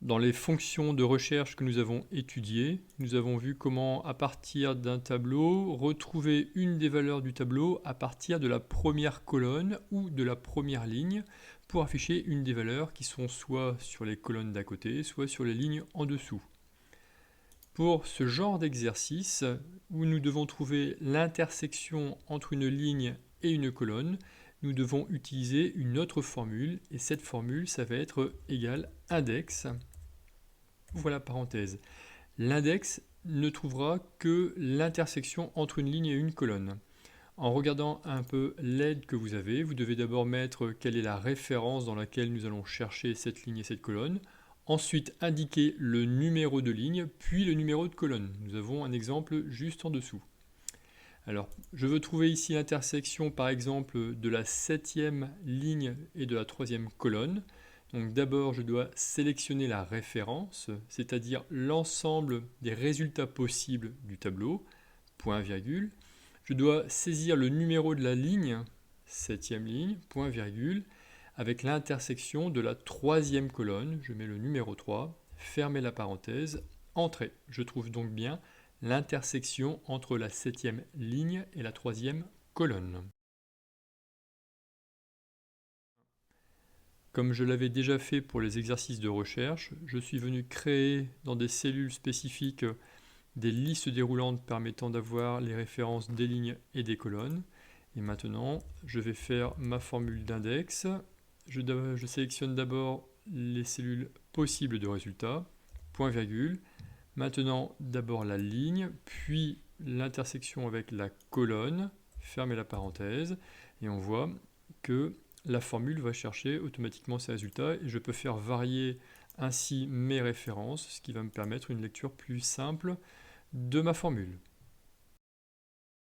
Dans les fonctions de recherche que nous avons étudiées, nous avons vu comment, à partir d'un tableau, retrouver une des valeurs du tableau à partir de la première colonne ou de la première ligne pour afficher une des valeurs qui sont soit sur les colonnes d'à côté, soit sur les lignes en dessous. Pour ce genre d'exercice, où nous devons trouver l'intersection entre une ligne et une colonne, nous devons utiliser une autre formule, et cette formule, ça va être égal index. Voilà parenthèse. L'index ne trouvera que l'intersection entre une ligne et une colonne. En regardant un peu l'aide que vous avez, vous devez d'abord mettre quelle est la référence dans laquelle nous allons chercher cette ligne et cette colonne. Ensuite, indiquer le numéro de ligne, puis le numéro de colonne. Nous avons un exemple juste en dessous. Alors, je veux trouver ici l'intersection, par exemple, de la 7e ligne et de la 3e colonne. Donc d'abord, je dois sélectionner la référence, c'est-à-dire l'ensemble des résultats possibles du tableau, point virgule. Je dois saisir le numéro de la ligne, 7e ligne, point virgule, avec l'intersection de la 3e colonne, je mets le numéro 3, fermez la parenthèse, entrée. Je trouve donc bien l'intersection entre la 7e ligne et la 3e colonne. Comme je l'avais déjà fait pour les exercices de recherche, je suis venu créer dans des cellules spécifiques des listes déroulantes permettant d'avoir les références des lignes et des colonnes. Et maintenant, je vais faire ma formule d'index. Je sélectionne d'abord les cellules possibles de résultats, point virgule. Maintenant, d'abord la ligne, puis l'intersection avec la colonne, fermez la parenthèse, et on voit que la formule va chercher automatiquement ces résultats, et je peux faire varier ainsi mes références, ce qui va me permettre une lecture plus simple de ma formule.